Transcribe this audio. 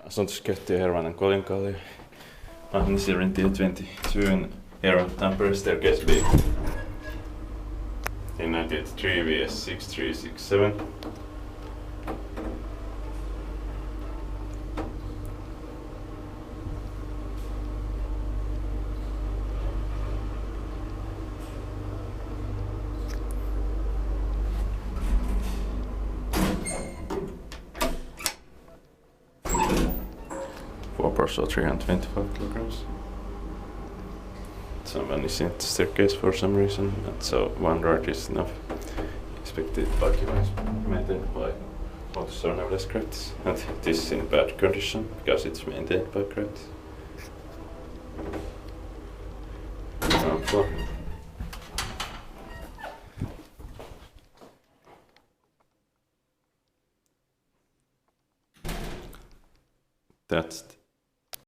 Asuntoskäytti Hervannan Kolinkaali. Ahvenisjärventie 22 and Hervanta Tampere staircase B. In 1983 VS 6367. Four parcel 325 kilograms. Someone is in the staircase for some reason, and so one rod is enough. Expected occupancy maintained by also nevertheless crafts, and this is in bad condition because it's maintained by crafts. Ground floor. That's